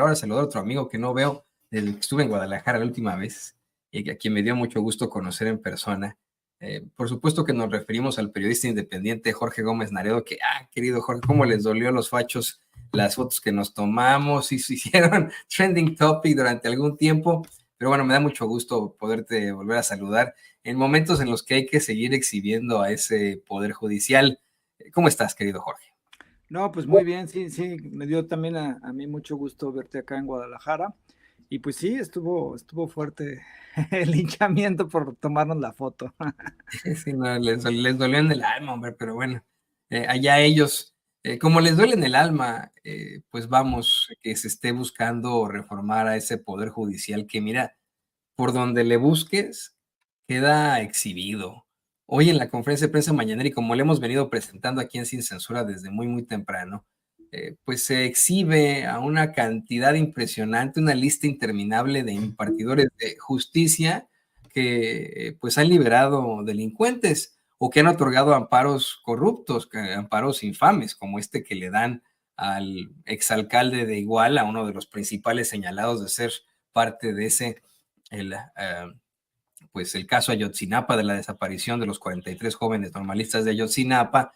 ahora saludar a otro amigo que no veo desde que estuve en Guadalajara la última vez y a quien me dio mucho gusto conocer en persona. Por supuesto que nos referimos al periodista independiente Jorge Gómez Naredo, que, querido Jorge, ¿cómo les dolió a los fachos las fotos que nos tomamos y se hicieron trending topic durante algún tiempo? Pero bueno, me da mucho gusto poderte volver a saludar en momentos en los que hay que seguir exhibiendo a ese poder judicial. ¿Cómo estás, querido Jorge? No, pues muy bien, sí, me dio también a mí mucho gusto verte acá en Guadalajara. Y pues sí, estuvo fuerte el linchamiento por tomarnos la foto. Sí, no, les dolió en el alma, hombre, pero bueno, allá ellos, como les duele en el alma, pues vamos, que se esté buscando reformar a ese poder judicial que mira, por donde le busques, queda exhibido. Hoy en la conferencia de prensa mañanera, y como le hemos venido presentando aquí en Sin Censura desde muy, muy temprano, pues se exhibe a una cantidad impresionante, una lista interminable de impartidores de justicia que pues han liberado delincuentes o que han otorgado amparos corruptos, amparos infames, como este que le dan al exalcalde de Iguala, uno de los principales señalados de ser parte de ese, pues el caso Ayotzinapa, de la desaparición de los 43 jóvenes normalistas de Ayotzinapa,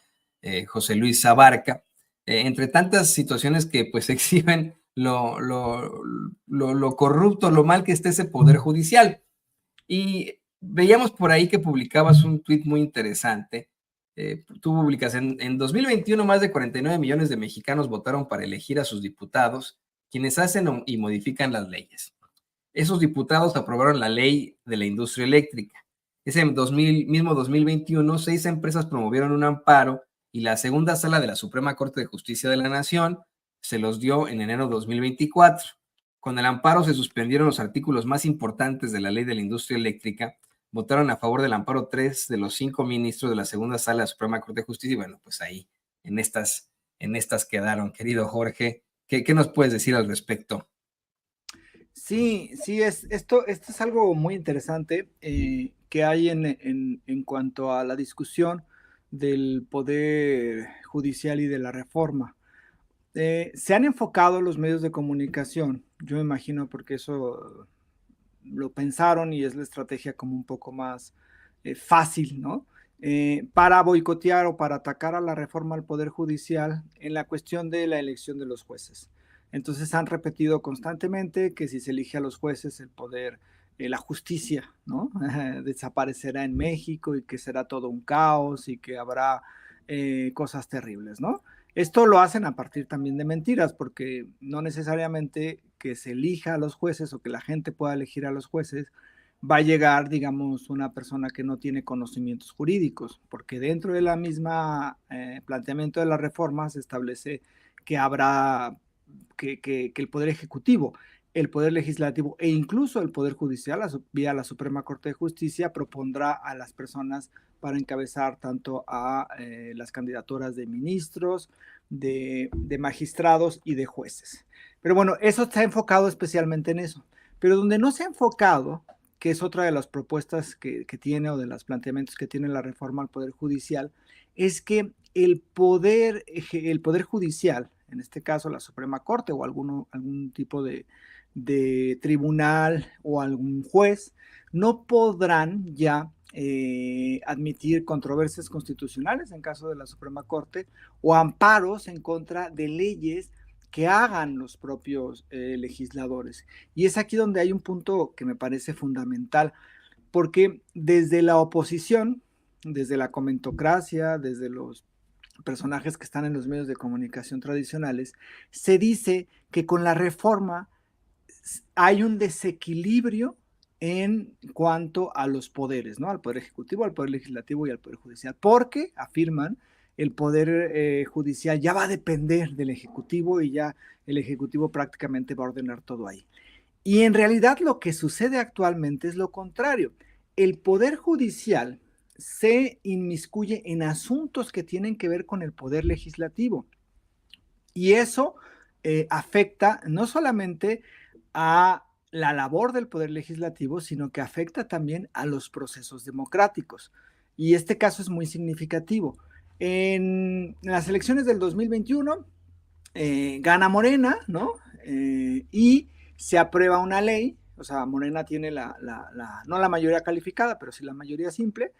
José Luis Abarca, entre tantas situaciones que pues exhiben lo corrupto, lo mal que está ese poder judicial. Y veíamos por ahí que publicabas un tuit muy interesante. Tú publicas, en 2021 más de 49 millones de mexicanos votaron para elegir a sus diputados, quienes hacen y modifican las leyes. Esos diputados aprobaron la ley de la industria eléctrica. Ese mismo 2021, 6 empresas promovieron un amparo y la segunda sala de la Suprema Corte de Justicia de la Nación se los dio en enero de 2024. Con el amparo se suspendieron los artículos más importantes de la ley de la industria eléctrica. Votaron a favor del amparo 3 de los 5 ministros de la segunda sala de la Suprema Corte de Justicia. Y bueno, pues ahí en estas quedaron. Querido Jorge, ¿qué nos puedes decir al respecto? Sí, esto es algo muy interesante que hay en cuanto a la discusión del poder judicial y de la reforma. Se han enfocado los medios de comunicación, yo me imagino porque eso lo pensaron y es la estrategia como un poco más fácil, ¿no? Para boicotear o para atacar a la reforma al Poder Judicial en la cuestión de la elección de los jueces. Entonces han repetido constantemente que si se elige a los jueces, el poder, la justicia, ¿no? Desaparecerá en México y que será todo un caos y que habrá cosas terribles, ¿no? Esto lo hacen a partir también de mentiras, porque no necesariamente que se elija a los jueces o que la gente pueda elegir a los jueces va a llegar, digamos, una persona que no tiene conocimientos jurídicos, porque dentro de la misma planteamiento de la reforma se establece que habrá que el Poder Ejecutivo, el Poder Legislativo e incluso el Poder Judicial, vía la Suprema Corte de Justicia, propondrá a las personas para encabezar tanto a las candidaturas de ministros, de magistrados y de jueces. Pero bueno, eso está enfocado especialmente en eso. Pero donde no se ha enfocado, que es otra de las propuestas que tiene o de los planteamientos que tiene la reforma al Poder Judicial, es que el poder judicial, en este caso la Suprema Corte o algún tipo de tribunal o algún juez, no podrán ya admitir controversias constitucionales en caso de la Suprema Corte o amparos en contra de leyes que hagan los propios legisladores. Y es aquí donde hay un punto que me parece fundamental, porque desde la oposición, desde la comentocracia, desde los personajes que están en los medios de comunicación tradicionales, se dice que con la reforma hay un desequilibrio en cuanto a los poderes, ¿no? Al Poder Ejecutivo, al Poder Legislativo y al Poder Judicial, porque afirman el Poder Judicial ya va a depender del Ejecutivo y ya el Ejecutivo prácticamente va a ordenar todo ahí. Y en realidad lo que sucede actualmente es lo contrario. El Poder Judicial se inmiscuye en asuntos que tienen que ver con el Poder Legislativo. Y eso afecta no solamente a la labor del Poder Legislativo, sino que afecta también a los procesos democráticos. Y este caso es muy significativo. En las elecciones del 2021 gana Morena, ¿no? y se aprueba una ley, o sea, Morena tiene no la mayoría calificada, pero sí la mayoría simple.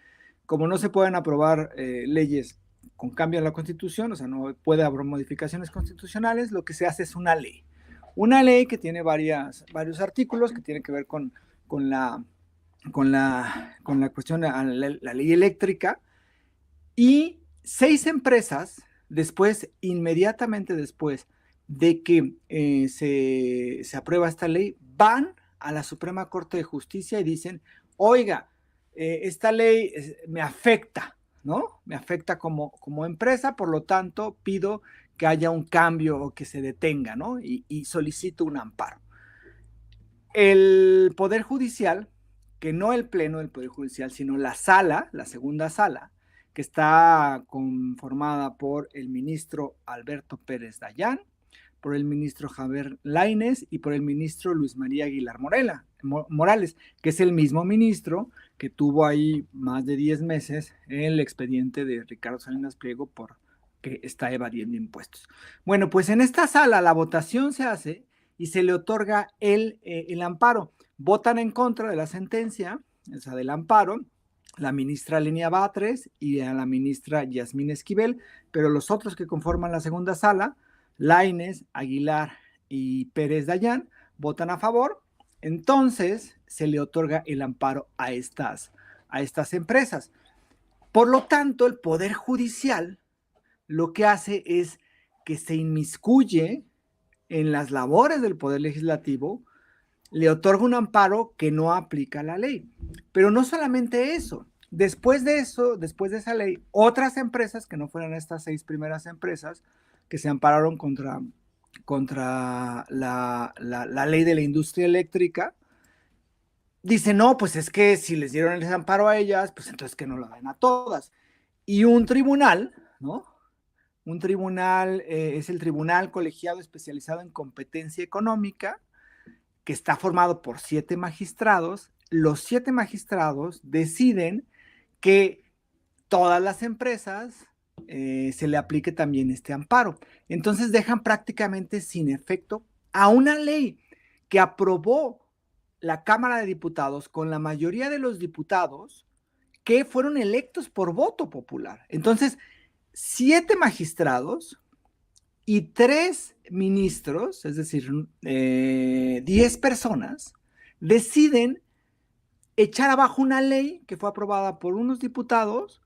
Como no se pueden aprobar leyes con cambio en la Constitución, o sea, no puede haber modificaciones constitucionales, lo que se hace es una ley. Una ley que tiene varios artículos que tienen que ver con la cuestión de la ley eléctrica, y 6 empresas después, inmediatamente después de que se aprueba esta ley, van a la Suprema Corte de Justicia y dicen, oiga, esta ley me afecta, ¿no? Me afecta como empresa, por lo tanto pido que haya un cambio o que se detenga, ¿no? Y solicito un amparo. El Poder Judicial, que no el Pleno del Poder Judicial, sino la sala, la segunda sala, que está conformada por el ministro Alberto Pérez Dayán, por el ministro Javier Lainez y por el ministro Luis María Aguilar Morales, que es el mismo ministro que tuvo ahí más de 10 meses el expediente de Ricardo Salinas Pliego por que está evadiendo impuestos. Bueno, pues en esta sala la votación se hace y se le otorga el amparo. Votan en contra de la sentencia, o sea, del amparo, la ministra Lenia Batres y a la ministra Yasmín Esquivel, pero los otros que conforman la segunda sala, Lainez, Aguilar y Pérez Dayán, votan a favor. Entonces se le otorga el amparo a estas empresas. Por lo tanto, el Poder Judicial lo que hace es que se inmiscuye en las labores del Poder Legislativo, le otorga un amparo que no aplica la ley. Pero no solamente eso, después de esa ley, otras empresas que no fueran estas 6 primeras empresas que se ampararon contra la ley de la industria eléctrica, dicen, no, pues es que si les dieron el amparo a ellas, pues entonces que no lo den a todas. Y un tribunal, ¿no? Un tribunal es el Tribunal Colegiado Especializado en Competencia Económica, que está formado por 7 magistrados. Los 7 magistrados deciden que todas las empresas se le aplique también este amparo. Entonces dejan prácticamente sin efecto a una ley que aprobó la Cámara de Diputados con la mayoría de los diputados que fueron electos por voto popular. Entonces, 7 magistrados y 3 ministros, es decir, 10 personas, deciden echar abajo una ley que fue aprobada por unos diputados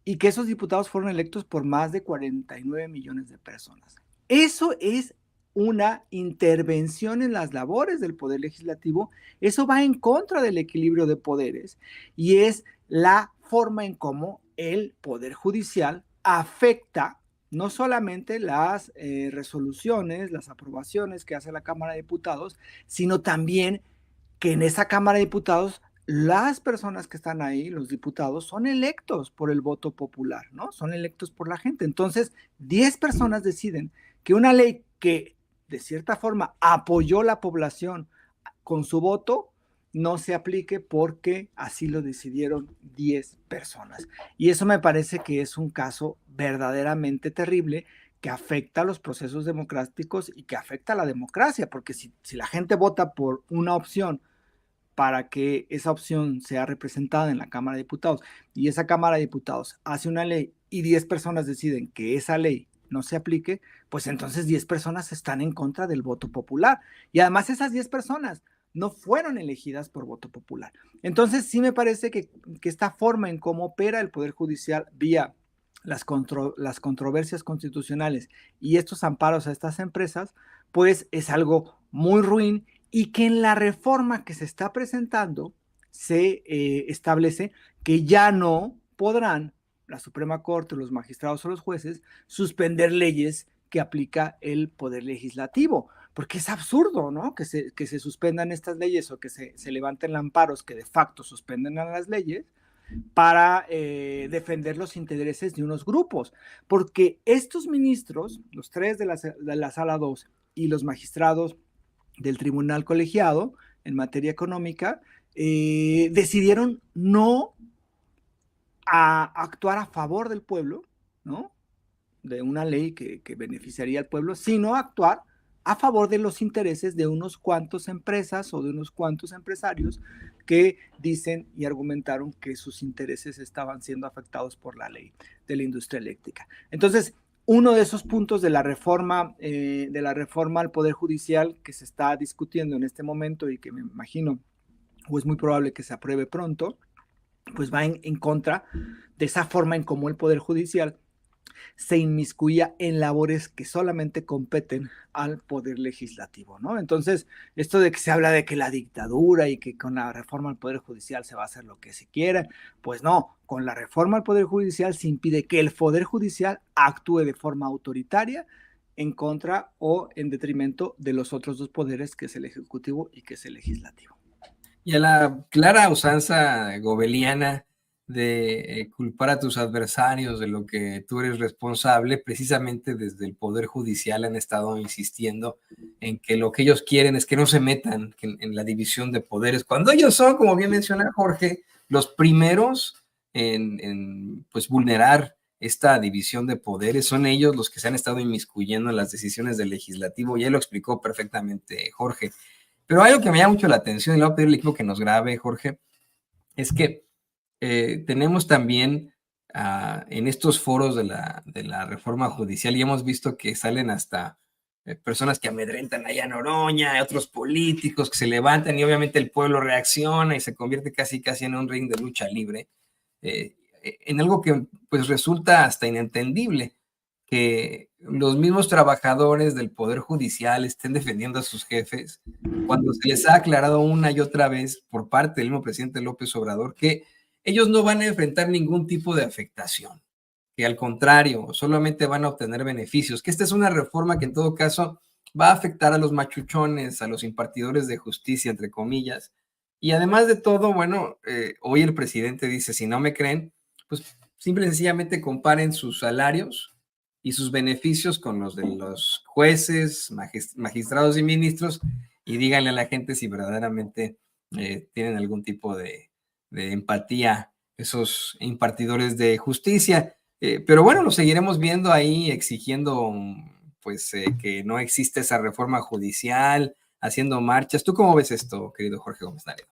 y que esos diputados fueron electos por más de 49 millones de personas. Eso es una intervención en las labores del Poder Legislativo, eso va en contra del equilibrio de poderes y es la forma en cómo el Poder Judicial afecta no solamente las resoluciones, las aprobaciones que hace la Cámara de Diputados, sino también que en esa Cámara de Diputados las personas que están ahí, los diputados, son electos por el voto popular, ¿no? Son electos por la gente. Entonces, 10 personas deciden que una ley que de cierta forma apoyó la población con su voto, no se aplique porque así lo decidieron 10 personas. Y eso me parece que es un caso verdaderamente terrible que afecta a los procesos democráticos y que afecta a la democracia, porque si la gente vota por una opción para que esa opción sea representada en la Cámara de Diputados y esa Cámara de Diputados hace una ley y 10 personas deciden que esa ley no se aplique, pues entonces 10 personas están en contra del voto popular. Y además esas 10 personas no fueron elegidas por voto popular. Entonces sí me parece que esta forma en cómo opera el Poder Judicial vía las controversias constitucionales y estos amparos a estas empresas, pues es algo muy ruin y que en la reforma que se está presentando se establece que ya no podrán la Suprema Corte, los magistrados o los jueces suspender leyes que aplica el Poder Legislativo, porque es absurdo, ¿no? Que se suspendan estas leyes o que se levanten amparos que de facto suspenden a las leyes para defender los intereses de unos grupos, porque estos ministros, los 3 de la Sala 2 y los magistrados del Tribunal Colegiado en materia económica, decidieron no actuar a favor del pueblo, ¿no? De una ley que beneficiaría al pueblo, sino actuar a favor de los intereses de unos cuantos empresas o de unos cuantos empresarios que dicen y argumentaron que sus intereses estaban siendo afectados por la ley de la industria eléctrica. Entonces, uno de esos puntos de la reforma al Poder Judicial que se está discutiendo en este momento y que me imagino o es muy probable que se apruebe pronto, pues va en contra de esa forma en cómo el Poder Judicial se inmiscuía en labores que solamente competen al Poder Legislativo, ¿no? Entonces, esto de que se habla de que la dictadura y que con la reforma al Poder Judicial se va a hacer lo que se quiera, pues no, con la reforma al Poder Judicial se impide que el Poder Judicial actúe de forma autoritaria en contra o en detrimento de los otros dos poderes, que es el Ejecutivo y que es el Legislativo. Y a la clara usanza gobeliana de culpar a tus adversarios de lo que tú eres responsable, precisamente desde el Poder Judicial han estado insistiendo en que lo que ellos quieren es que no se metan en la división de poderes, cuando ellos son, como bien menciona Jorge, los primeros en pues vulnerar esta división de poderes. Son ellos los que se han estado inmiscuyendo en las decisiones del legislativo, y él lo explicó perfectamente Jorge. Pero algo que me llama mucho la atención, y le voy a pedir al equipo que nos grabe, Jorge, es que tenemos también en estos foros de la reforma judicial, y hemos visto que salen hasta personas que amedrentan allá en Noroña, otros políticos que se levantan, y obviamente el pueblo reacciona y se convierte casi en un ring de lucha libre, en algo que pues resulta hasta inentendible, que los mismos trabajadores del Poder Judicial estén defendiendo a sus jefes, cuando se les ha aclarado una y otra vez por parte del mismo presidente López Obrador que ellos no van a enfrentar ningún tipo de afectación, que al contrario, solamente van a obtener beneficios, que esta es una reforma que en todo caso va a afectar a los machuchones, a los impartidores de justicia, entre comillas. Y además de todo, bueno, hoy el presidente dice, si no me creen, pues simple y sencillamente comparen sus salarios y sus beneficios con los de los jueces, magistrados y ministros, y díganle a la gente si verdaderamente tienen algún tipo de empatía esos impartidores de justicia. Pero bueno, lo seguiremos viendo ahí exigiendo pues que no existe esa reforma judicial, haciendo marchas. ¿Tú cómo ves esto, querido Jorge Gómez Naredo?